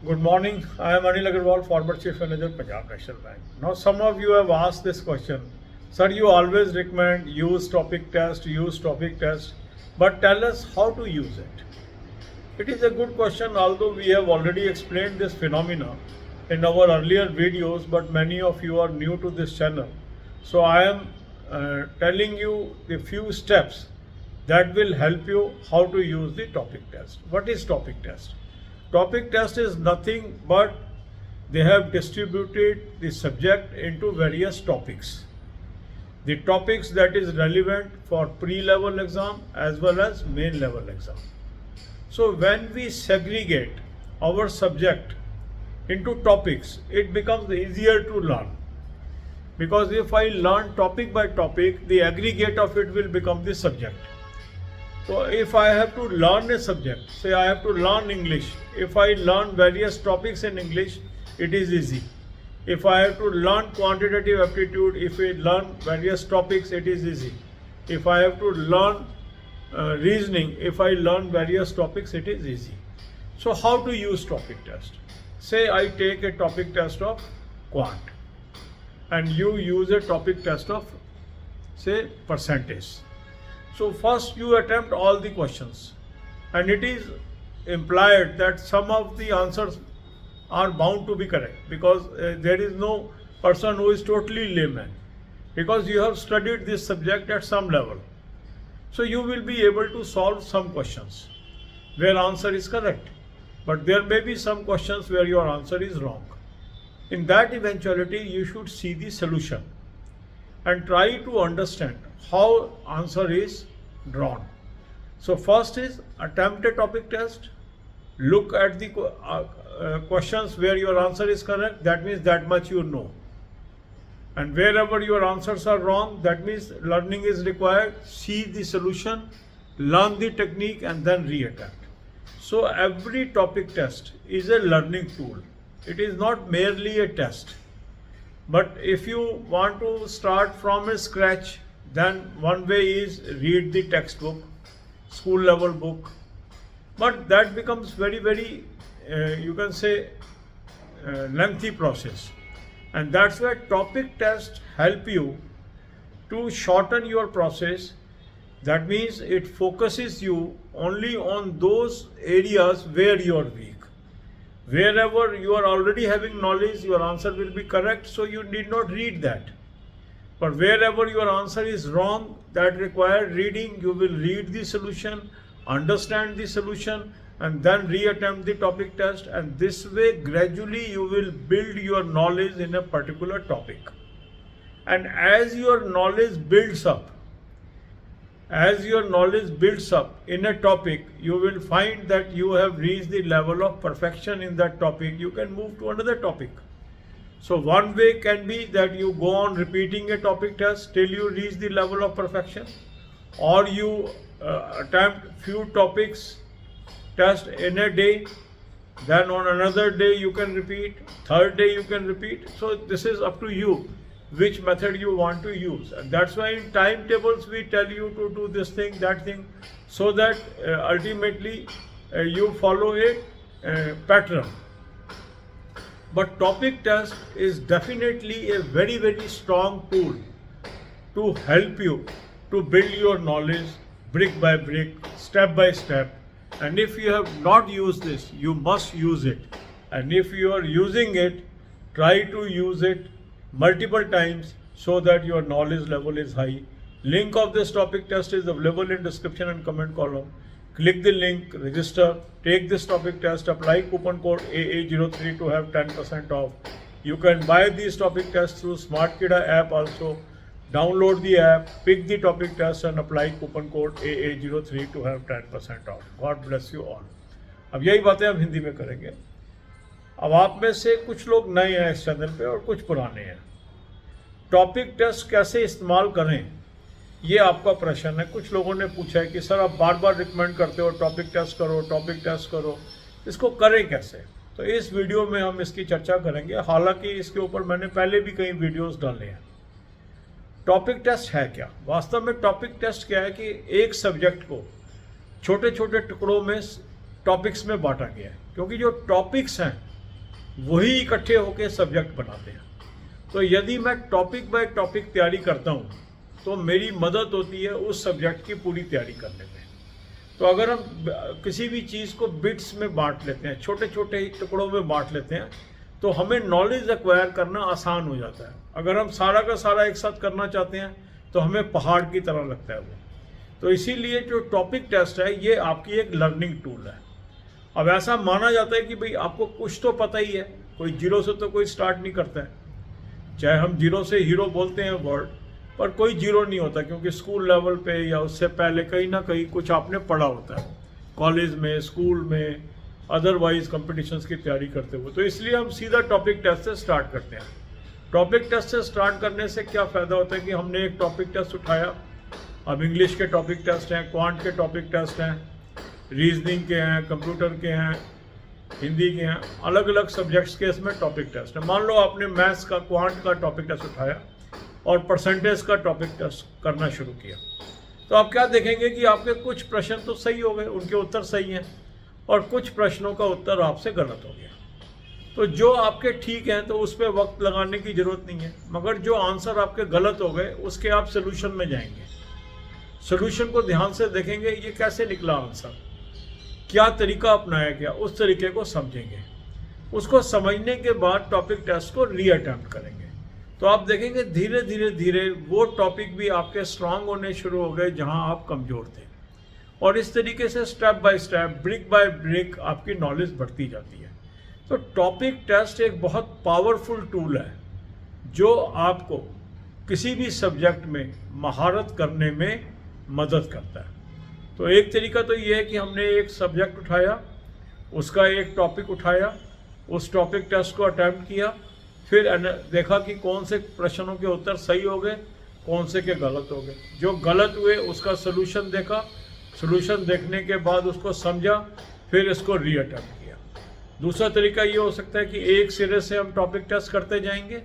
Good morning. I am Anil Agarwal, former Chief Manager, Punjab National Bank. Now, some of you have asked this question. Sir, you always recommend use topic test, but tell us how to use it. It is a good question, although we have already explained this phenomena in our earlier videos, but many of you are new to this channel. So, I am telling you the few steps that will help you how to use the topic test. What is topic test? Topic test is nothing but they have distributed the subject into various topics. The topics that is relevant for pre-level exam as well as main level exam. So when we segregate our subject into topics, it becomes easier to learn. Because if I learn topic by topic, the aggregate of it will become the subject. So if I have to learn a subject, say I have to learn English, if I learn various topics in English, it is easy. If I have to learn quantitative aptitude, if I learn various topics, it is easy. If I have to learn reasoning, if I learn various topics, it is easy. So how to use topic test? Say I take a topic test of quant and you use a topic test of say percentage. So first you attempt all the questions and it is implied that some of the answers are bound to be correct because there is no person who is totally layman because you have studied this subject at some level. So you will be able to solve some questions where answer is correct, but there may be some questions where your answer is wrong. In that eventuality you should see the solution and try to understand how answer is drawn. So first is attempt a topic test, look at the questions where your answer is correct, that means that much you know. And wherever your answers are wrong, that means learning is required, see the solution, learn the technique and then re-attempt. So every topic test is a learning tool. It is not merely a test. But if you want to start from a scratch, then one way is read the textbook, school level book. But that becomes very, you can say, lengthy process. And that's why topic tests help you to shorten your process. That means it focuses you only on those areas where you are weak. Wherever you are already having knowledge, your answer will be correct, so you need not read that. But wherever your answer is wrong, that requires reading, you will read the solution, understand the solution, and then re-attempt the topic test. And this way, gradually, you will build your knowledge in a particular topic. And as your knowledge builds up, in a topic, you will find that you have reached the level of perfection in that topic. You can move to another topic. So one way can be that you go on repeating a topic test till you reach the level of perfection, or you attempt few topics test in a day, then on another day you can repeat, third day you can repeat. So this is up to you which method you want to use, and that's why in timetables we tell you to do this thing, that thing, so that ultimately you follow a pattern. But topic test is definitely a very strong tool to help you to build your knowledge brick by brick, step by step. And if you have not used this, you must use it. And if you are using it, try to use it multiple times so that your knowledge level is high. Link of this topic test is available in description and comment column. Click the link, register, take this topic test, apply coupon code AA03 to have 10% off. You can buy these topic tests through SmartKida app also. Download the app, pick the topic test and apply coupon code AA03 to have 10% off. God bless you all. अब यही बातें हम हिंदी में करेंगे. अब आप में से कुछ लोग नए हैं इस चैनल पे और कुछ पुराने हैं. टॉपिक टेस्ट कैसे इस्तेमाल करें, ये आपका प्रश्न है. कुछ लोगों ने पूछा है कि सर आप बार बार रिकमेंड करते हो टॉपिक टेस्ट करो, इसको करें कैसे. तो इस वीडियो में हम इसकी चर्चा करेंगे. हालांकि इसके ऊपर मैंने पहले भी कई वीडियोस डाले हैं. टॉपिक टेस्ट है क्या? वास्तव में टॉपिक टेस्ट क्या है कि एक सब्जेक्ट को छोटे छोटे टुकड़ों में टॉपिक्स में बांटा गया है, क्योंकि जो टॉपिक्स हैं वही इकट्ठे होकर सब्जेक्ट बनाते हैं। तो यदि मैं टॉपिक बाय टॉपिक तैयारी करता हूँ तो मेरी मदद होती है उस सब्जेक्ट की पूरी तैयारी करने में। तो अगर हम किसी भी चीज़ को बिट्स में बांट लेते हैं, छोटे छोटे टुकड़ों में बांट लेते हैं, तो हमें नॉलेज एक्वायर करना आसान हो जाता है। अगर हम सारा का सारा एक साथ करना चाहते हैं तो हमें पहाड़ की तरह लगता है वो। तो इसीलिए जो टॉपिक टेस्ट है ये आपकी एक लर्निंग टूल है। अब ऐसा माना जाता है कि भाई आपको कुछ तो पता ही है, कोई जीरो से तो कोई स्टार्ट नहीं करता है। चाहे हम जीरो से हीरो बोलते हैं वर्ड, पर कोई जीरो नहीं होता, क्योंकि स्कूल लेवल पे या उससे पहले कहीं ना कहीं कुछ आपने पढ़ा होता है, कॉलेज में, स्कूल में, अदरवाइज कॉम्पिटिशन्स की तैयारी करते हुए। तो इसलिए हम सीधा टॉपिक टेस्ट से स्टार्ट करते हैं। टॉपिक टेस्ट से स्टार्ट करने से क्या फ़ायदा होता है कि हमने एक टॉपिक टेस्ट उठाया, अब इंग्लिश के टॉपिक टेस्ट हैं, क्वांट के टॉपिक टेस्ट हैं, रीजनिंग के हैं, कंप्यूटर के हैं, हिंदी के हैं, अलग अलग सब्जेक्ट्स के इसमें टॉपिक टेस्ट है। मान लो आपने मैथ्स का, क्वांट का टॉपिक टेस्ट उठाया और परसेंटेज का टॉपिक टेस्ट करना शुरू किया, तो आप क्या देखेंगे कि आपके कुछ प्रश्न तो सही हो गए, उनके उत्तर सही हैं, और कुछ प्रश्नों का उत्तर आपसे गलत हो गया। तो जो आपके ठीक हैं तो उस पर वक्त लगाने की ज़रूरत नहीं है, मगर जो आंसर आपके गलत हो गए उसके आप सोल्यूशन में जाएंगे, सोल्यूशन को ध्यान से देखेंगे, ये कैसे निकला आंसर, क्या तरीका अपनाया गया, उस तरीके को समझेंगे। उसको समझने के बाद टॉपिक टेस्ट को रीअटेम्प्ट करेंगे। तो आप देखेंगे धीरे धीरे धीरे वो टॉपिक भी आपके स्ट्रांग होने शुरू हो गए जहां आप कमज़ोर थे, और इस तरीके से step by step, brick by brick आपकी नॉलेज बढ़ती जाती है। तो टॉपिक टेस्ट एक बहुत पावरफुल टूल है जो आपको किसी भी सब्जेक्ट में महारत करने में मदद करता है। तो एक तरीका तो ये है कि हमने एक सब्जेक्ट उठाया, उसका एक टॉपिक उठाया, उस टॉपिक टेस्ट को अटैम्प्ट किया, फिर देखा कि कौन से प्रश्नों के उत्तर सही हो गए, कौन से के गलत हो गए। जो गलत हुए उसका सोल्यूशन देखा, सोल्यूशन देखने के बाद उसको समझा, फिर इसको रीअटेम्प्ट किया। दूसरा तरीका ये हो सकता है कि एक सिरे से हम टॉपिक टेस्ट करते जाएंगे,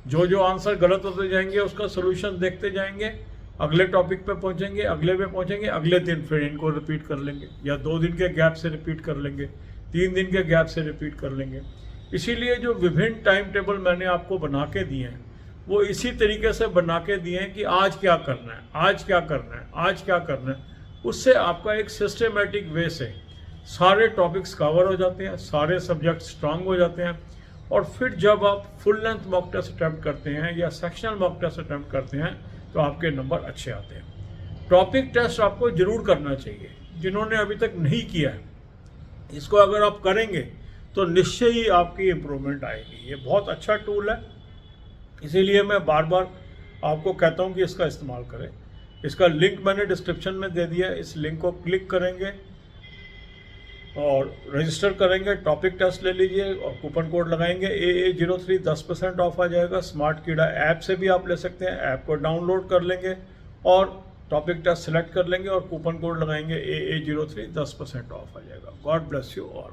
जो जो आंसर गलत होते जाएंगे उसका सोल्यूशन देखते जाएंगे, अगले टॉपिक पे पहुंचेंगे, अगले पे पहुंचेंगे, अगले दिन फिर इनको रिपीट कर लेंगे, या 2 दिन के गैप से रिपीट कर लेंगे, 3 दिन के गैप से रिपीट कर लेंगे। इसीलिए जो विभिन्न टाइम टेबल मैंने आपको बना के दिए हैं वो इसी तरीके से बना के दिए हैं कि आज क्या करना है, आज क्या करना है, आज क्या करना है। उससे आपका एक सिस्टमेटिक वे से सारे टॉपिक्स कवर हो जाते हैं, सारे सब्जेक्ट स्ट्रांग हो जाते हैं, और फिर जब आप full length mock test attempt करते हैं या सेक्शनल मॉक टेस्ट अटैम्प्ट करते हैं तो आपके नंबर अच्छे आते हैं। टॉपिक टेस्ट आपको ज़रूर करना चाहिए, जिन्होंने अभी तक नहीं किया है, इसको अगर आप करेंगे तो निश्चय ही आपकी इम्प्रूवमेंट आएगी। ये बहुत अच्छा टूल है, इसीलिए मैं बार बार आपको कहता हूँ कि इसका इस्तेमाल करें। इसका लिंक मैंने डिस्क्रिप्शन में दे दिया है, इस लिंक को क्लिक करेंगे और रजिस्टर करेंगे, टॉपिक टेस्ट ले लीजिए और कूपन कोड लगाएंगे AA03, 10% ऑफ आ जाएगा। स्मार्ट कीड़ा ऐप से भी आप ले सकते हैं, ऐप को डाउनलोड कर लेंगे और टॉपिक टेस्ट सेलेक्ट कर लेंगे और कूपन कोड लगाएंगे AA03, 10% ऑफ आ जाएगा। God bless you all.